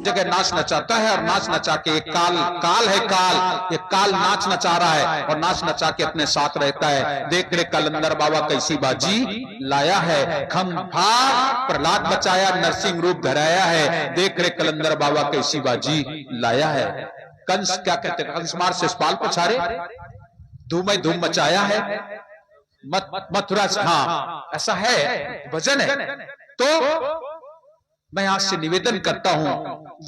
जगह नाच नचाता है और नाच नचा के एक काल है, ये काल नाच नचा रहा है और नाच नचा के अपने साथ रहता है। देख रे कलंदर बाबा कैसी बाजी लाया है, खम फाड़ प्रहलाद बचाया, नरसिंह रूप धराया है। देख रे कलंदर बाबा कैसी बाजी लाया है। कंस क्या कहते हैं, कंस मार से पाल पछारे, धूम मचाया है। मथुरा से, हाँ ऐसा है, भजन है। तो मैं आज से निवेदन करता हूं,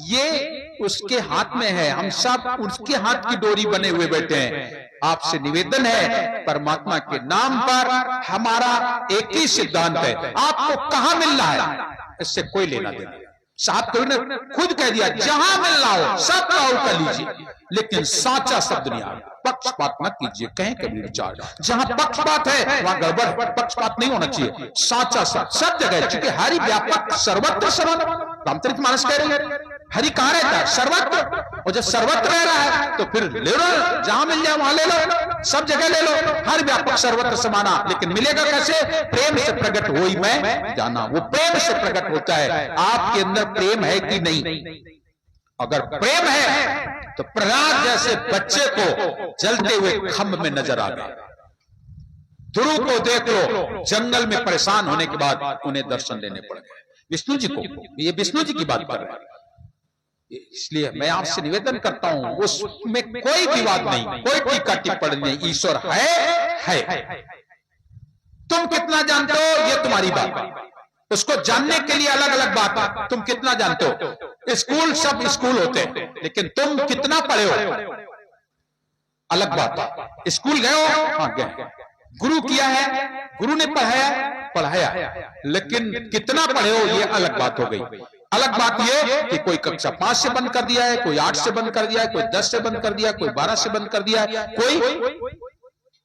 ये उसके हाथ में है, हम सब उसके हाथ की डोरी बने हुए बैठे हैं। आपसे निवेदन है, परमात्मा के नाम पर हमारा एक ही सिद्धांत है। आपको कहां मिल रहा है इससे कोई लेना देना। साहब कबीर ने खुद कह दिया, जहां मिल रहा हो सब राहुल कर लीजिए, लेकिन साचा शब्द नहीं आ, पक्षपात मत कीजिए। कहें कबीर चार, जहां पक्षपात है वहां गड़बड़, पक्षपात नहीं होना चाहिए। साचा शब्द सब जगह, क्योंकि हरि व्यापक सर्वत्र सर्वत्र, रामचरित मानस कह रहे हैं हरि कहां रहता है, सर्वत्र। और जब सर्वत्र रह रहा है तो फिर ले लो, जहां मिल जाए वहां ले लो, सब जगह ले लो। हर व्यापक सर्वत्र समाना, लेकिन मिलेगा कैसे? प्रेम से प्रकट होई मैं जाना। वो प्रेम से प्रकट होता है। आपके अंदर प्रेम है कि नहीं? अगर प्रेम है तो प्रहलाद जैसे बच्चे को जलते हुए खंभ में नजर आ गए। ध्रुव को देख लो, जंगल में परेशान होने के बाद उन्हें दर्शन देने पड़ गए। विष्णु जी को, ये विष्णु जी की बात कर रहे हैं। इसलिए मैं आपसे निवेदन करता हूं, उसमें कोई विवाद नहीं, कोई टीका टिप्पणी नहीं। ईश्वर है। तुम कितना जानते हो ये तुम्हारी बात, उसको जानने के लिए अलग अलग बात है। तुम कितना जानते हो, स्कूल सब स्कूल होते हैं, लेकिन तुम कितना पढ़े हो अलग बात है। स्कूल गए हो, हाँ गए, गुरु किया है, गुरु ने पढ़ाया, लेकिन कितना पढ़े हो ये अलग बात हो गई। अलग बात ये कि कोई कक्षा 5 से बंद कर दिया है, कोई 8 से बंद कर दिया है, कोई 10 से बंद कर दिया है, कोई 12 से बंद कर दिया है, कोई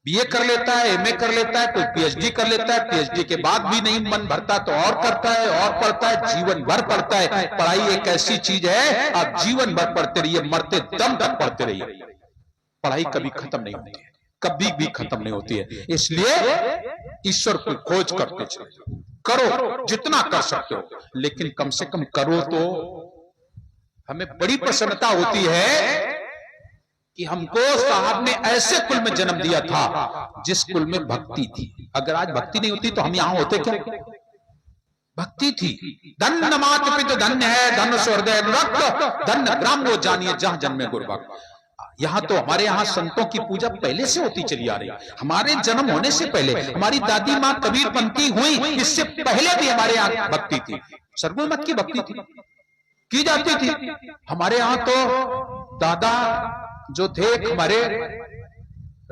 बीए कर लेता है, एमए कर लेता है, कोई पीएचडी कर लेता है, पीएचडी के बाद भी नहीं मन भरता तो और करता है, और पढ़ता है, जीवन भर पढ़ता है। पढ़ाई एक ऐसी चीज है, आप जीवन भर पढ़ते रहिए, मरते दम तक पढ़ते रहिए। पढ़ाई कभी खत्म नहीं होती है, कभी भी खत्म नहीं होती है। इसलिए ईश्वर को खोज करते चले, करो जितना कर सकते हो, लेकिन कम से कम करो। तो हमें बड़ी प्रसन्नता होती है कि हमको साहब ने ऐसे कुल में जन्म दिया था जिस कुल में भक्ति थी। अगर आज भक्ति नहीं होती तो हम यहां होते क्या? भक्ति थी। धन्य मातृ पितृ धन्य है, धन्य स्वर्दय अनुरक्त, धन्य ग्राम वो जानिए जहां जन्मे गुरुभक्त। यहाँ तो हमारे यहाँ संतों की पूजा पहले से होती चली आ रही है। हमारे जन्म होने से पहले हमारी दादी माँ कबीरपंथी हुई, इससे पहले भी हमारे यहाँ भक्ति थी। सरगुण मत की भक्ति थी, की जाती थी। हमारे यहाँ तो दादा जो थे हमारे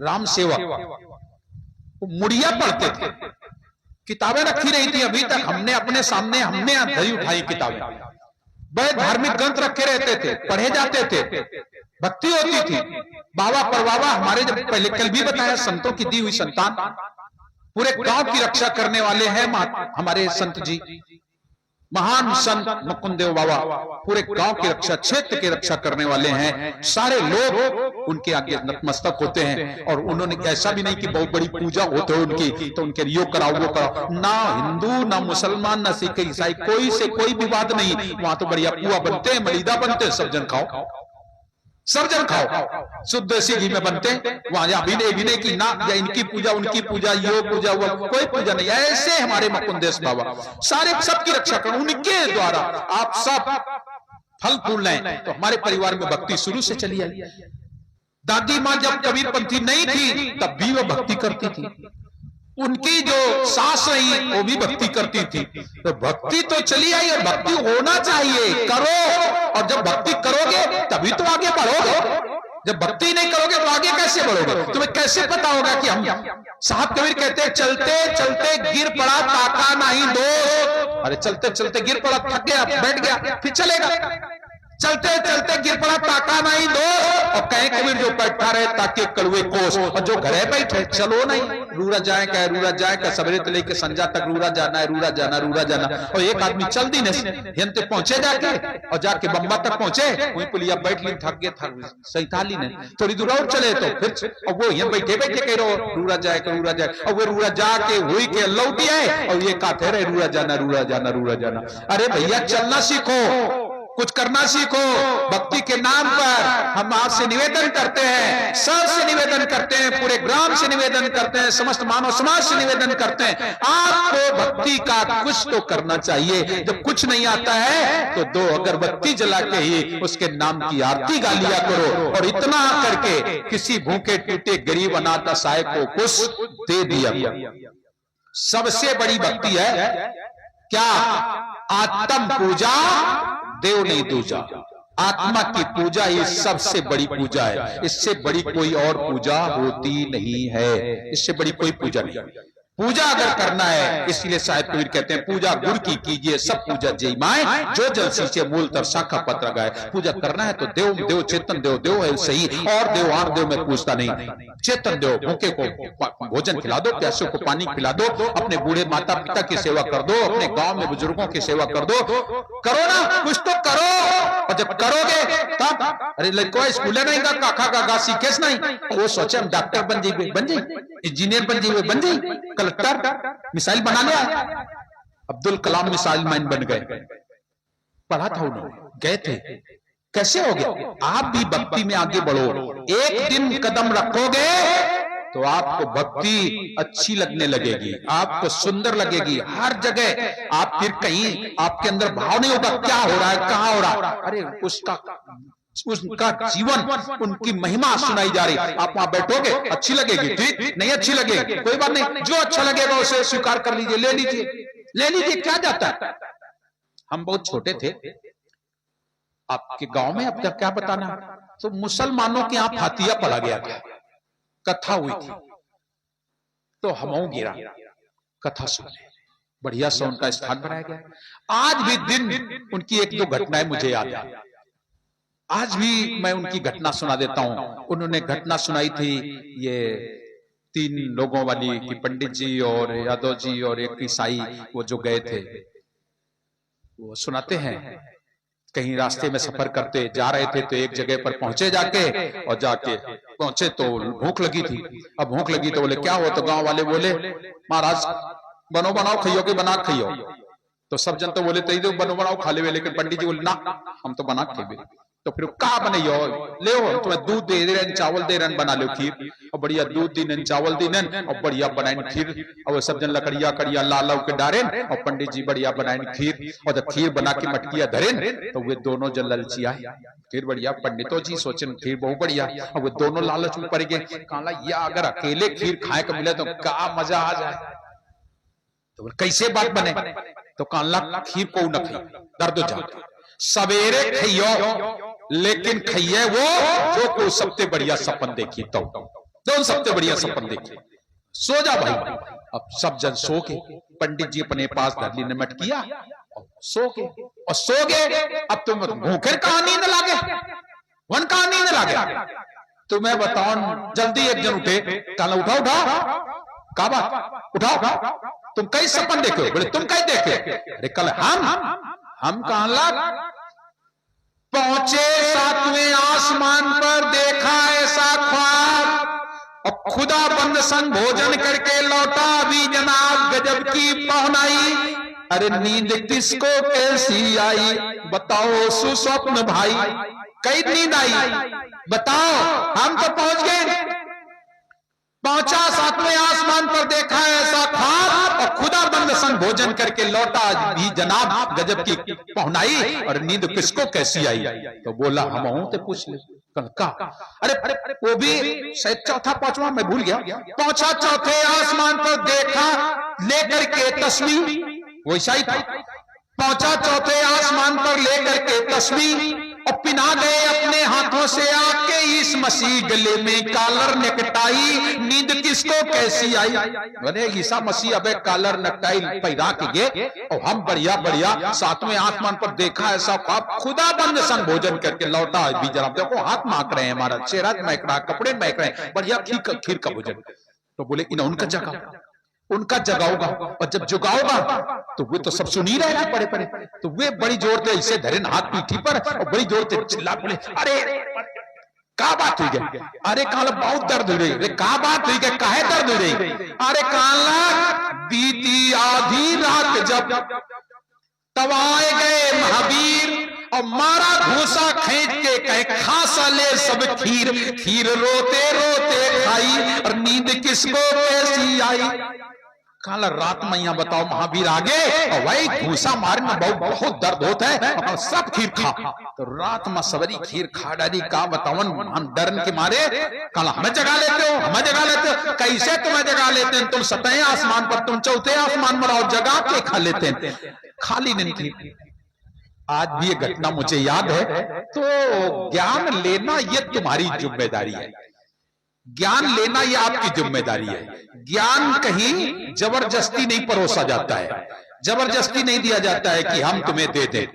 राम सेवक, वो मुड़िया पढ़ते थे, किताबें रखी रही थी अभी तक। हमने अपने सामने धरी उठाई किताबें, बड़े धार्मिक ग्रंथ रखे रहते थे, पढ़े जाते थे, भक्ति होती थी। बाबा परबाबा हमारे, जब पहले कल भी बताया, संतों की दी हुई संतान, पूरे गांव की रक्षा करने वाले हैं हमारे संत जी। महान संत मुकुंदेव बाबा पूरे गांव की रक्षा, क्षेत्र की रक्षा करने वाले हैं। सारे लोग उनके आगे नतमस्तक होते हैं। और उन्होंने ऐसा भी नहीं कि बहुत बड़ी पूजा होते हो उनकी तो उनके यो कराओ वो कराओ, ना हिंदू ना मुसलमान ना सिख ईसाई कोई से कोई विवाद नहीं। वहां तो बढ़िया पुआ बनते हैं, मलीदा बनते हैं, सब जन खाओ, सब जन खाओ, शुद्ध देसी घी में बनते। वहां या विनय की ना, या इनकी पूजा उनकी पूजा, यो पूजा वो कोई पूजा नहीं। ऐसे हमारे मुकुंदेश बाबा सारे सबकी रक्षा करो, उनके द्वारा आप सब फल फूल लें। तो हमारे परिवार में भक्ति शुरू से चली आई। दादी माँ जब कबीरपंथी नहीं थी तब भी वो भक्ति करती थी। उनकी जो सास रही वो भी भक्ति करती थी। तो भक्ति तो चली आई, और भक्ति होना चाहिए, करो। और जब भक्ति करोगे तभी तो आगे बढ़ोगे। जब भक्ति नहीं करोगे तो आगे कैसे बढ़ोगे? तुम्हें कैसे पता होगा कि हम, साहब कबीर कहते हैं, चलते चलते गिर पड़ा ताका नहीं दोस्त। अरे चलते चलते गिर पड़ा, थक गया, बैठ गया, फिर चलेगा। चलते चलते गिर पड़ा ताका नहीं दोस्त। और कहे कबीर जो बैठा रहे ताकि कड़वे कोस, और जो घरे बैठे चलो नहीं, रूरा जाए क्या, रूरा जाए क्या, सवेरे से लेके संजा तक रूरा जाना है, रूरा जाना, रूरा जाना। और एक आदमी चल दी ने पहुंचे जाके, और जाके बम्बा तक पहुंचे, वही पुलिया बैठ ली, थक गया, सैताली ने थोड़ी दूर और चले तो फिर, और वो यहाँ बैठे बैठे कह रहे रूरा जाए क्या, रूरा जाए। और वो रूरा जाके हुई के लौटी आए, और ये कहते रहे रूरा जाना, रूरा जाना, रूरा जाना। अरे भैया चलना सीखो, कुछ करना सीखो। भक्ति के नाम पर हम आपसे निवेदन करते हैं, सबसे निवेदन करते हैं, पूरे ग्राम से निवेदन करते हैं, समस्त मानव समाज से निवेदन करते हैं, आपको भक्ति का कुछ तो करना चाहिए। जब कुछ नहीं आता है तो 2 अगरबत्ती जला के ही उसके नाम की आरती गा लिया करो, और इतना करके किसी भूखे टूटे गरीब अनाथ असहाय को कुछ दे दिया। सबसे बड़ी भक्ति है क्या? आत्म पूजा देव नहीं दूजा। आत्मा की पूजा ये सबसे बड़ी पूजा है, इससे बड़ी कोई और पूजा होती नहीं है, इससे बड़ी कोई पूजा नहीं। पूजा अगर करना है, इसलिए साहिब कबीर कहते हैं पूजा गुरु की कीजिए, सब पूजा जय माए, जो जल सींचे मूल तर शाखा पत्र गाए। पूजा करना है तो देव देव चेतन देव देव है सही, और देव आर देव में पूछता नहीं। चेतन देव, भूखे को भोजन खिला दो, प्यासे को पानी पिला दो, अपने बूढ़े माता पिता की सेवा कर दो, अपने गांव में बुजुर्गों की सेवा कर दो, करो ना, कुछ तो करो। और जब करोगे तब अरे लड़को स्कूल नहीं का काखा का गा सीखेस नहीं, वो सोचे हम डॉक्टर बन जाइए, इंजीनियर बन जाइए, कलेक्टर, मिसाइल बना लिया। अब्दुल कलाम मिसाइल मैन बन गए, पढ़ा था उन्होंने, गए थे। कैसे हो गया? आप भी भक्ति में आगे बढ़ो, एक दिन कदम रखोगे तो आपको भक्ति अच्छी लगने लगेगी, आपको सुंदर लगेगी। हर जगह आप फिर कहीं आपके अंदर भाव नहीं होगा क्या हो रहा है, कहां हो रहा है, अरे उसका जीवन, उनकी महिमा सुनाई जा रही। आप वहां बैठोगे, अच्छी लगेगी, ठीक नहीं अच्छी लगेगी कोई बात नहीं, जो अच्छा लगेगा उसे स्वीकार कर लीजिए, ले लीजिए, क्या जाता है। हम बहुत छोटे थे, आपके गांव में अब तक क्या बताना, तो मुसलमानों के यहां फातिया पढ़ा गया था, कथा हुई थी, तो हम गिरा कथा सुनने, बढ़िया से उनका स्थान बनाया गया। आज भी दिन उनकी 1-2 घटनाएं मुझे याद है, आज भी मैं उनकी घटना सुना देता हूं। उन्होंने घटना सुनाई थी ये 3 लोगों वाली कि पंडित जी और यादव जी और एक ईसाई वो जो गए थे, वो सुनाते हैं। कहीं रास्ते में सफर करते जा रहे थे तो एक जगह पर पहुंचे, जाके पहुंचे तो भूख लगी थी। अब भूख लगी तो बोले क्या हो, तो गांव वाले बोले महाराज बनाओ खाइयो कि बना खाइयो। तो सब जन तो बोले तई दो बनाओ खा ले, लेकिन पंडित जी बोले ना हम तो बना खेबे। तो फिर कहा बनइयो ले तुम्हें दूध दे रहे, चावल दे रहे, बना लो खीर, और बढ़िया दूध दीन चावल दीन और बढ़िया बनाए खीर, और सब जन लकड़िया कड़िया लाल के डारे, और पंडित जी बढ़िया बनाए खीर, और जब खीर बना के मटकिया धरे तो वे दोनों जन ललचिया खीर बढ़िया। पंडितों जी सोचे खीर बहुत बढ़िया, और वे दोनों लालच में पड़ गए, कहला या अगर अकेले खीर खाए को मिले तो क्या मजा आ जाए, तो कैसे बात बने, तो कहला खीर को न खाई, दर्द जा सवेरे खाइयो, लेकिन खाइए वो जो को सबसे बढ़िया सपन देखिए, तो सबसे बढ़िया सपन देखिए, सो जा भाई। अब सब जन सो के, पंडित जी अपने पास धरली ने मटकिया और सो गए। अब तुम भूखे कहां नींद लागे, वन कहां नींद लागे, तो मैं बताऊं जल्दी एक जन उठे, कहला उठाओ का बात उठाओ, तुम कई सपन देखे? बोले तुम कई देखे? अरे कल हम कहला पहुंचे 7वें आसमान पर, देखा ऐसा ख्वाब, और खुदा बंद संग भोजन करके लौटा भी जनाब, गजब की पहुनाई। अरे नींद किसको कैसी आई, बताओ सुस्वप्न भाई, कई नींद आई बताओ। हम तो पहुंच गए, पहुंचा 7वें आसमान पर, देखा ऐसा ख्वाब, और खुदा बंद संग भोजन करके लौटा भी जनाब, गजब की पहुनाई, और नींद किसको कैसी आई। तो बोला हम हूं, तो पूछ ले का। अरे वो भी शायद 4था 5वां मैं भूल गया। पहुंचा 4थे आसमान पर, देखा लेकर के तस्वीर, वैसा ही था। पहुंचा 4थे आसमान पर लेकर के तस्वीर, और पिना गए अपने हाथों से आके इस मसीह गले में कालर नेकटाई, नींद किसको कैसी आई। बोले ईसा मसीह अबे कालर नेकटाई पैदा किए, और हम बढ़िया 7वें आसमान पर देखा ऐसा ख्वाब, खुदा बंद संग भोजन करके लौटा भी जनाब, देखो हाथ महक रहे हैं, हमारा चेहरा महक रहा, कपड़े महक रहे हैं, बढ़िया खीर का भोजन। तो बोले इन उनका जगाओगा, और जब जगाओगा तो वे तो सब सुन ही रहे हैं पड़े, तो वे बड़ी जोर से इसे धरे हाथ पीठी पर, और बड़ी जोर से चिल्ला बोले अरे क्या बात हुई गई। अरे काला बहुत दर्द हो रही, अरे क्या बात हुई गई, काहे दर्द हो रही। अरे काला बीती आधी रात जब तब आए गए महावीर, और और मारा घूसा खींच के कहे खा साले सब खीर, खीर रोते रोते खाई और नींद किसको कैसी आई। काला रात में यहाँ बताओ महावीर आगे और वही घूसा मारने बहुत दर्द होता है और सब खीर खा। तो रात में सवरी खीर खा डाली। का बतावन हम डरन के मारे काला हमें जगा लेते हो, हमें जगा लेते हो। कैसे तुम्हें जगा लेते हैं? तुम सतह आसमान पर, तुम चौथे आसमान पर आओ, जगा के खा लेते हैं। खाली नहीं थी। आज भी ये घटना मुझे याद है। तो ज्ञान लेना ये तुम्हारी जिम्मेदारी है, ज्ञान लेना ये आपकी जिम्मेदारी है। ज्ञान कहीं जबरदस्ती नहीं परोसा जाता है, जबरदस्ती नहीं दिया जाता है कि हम तुम्हें दे दें।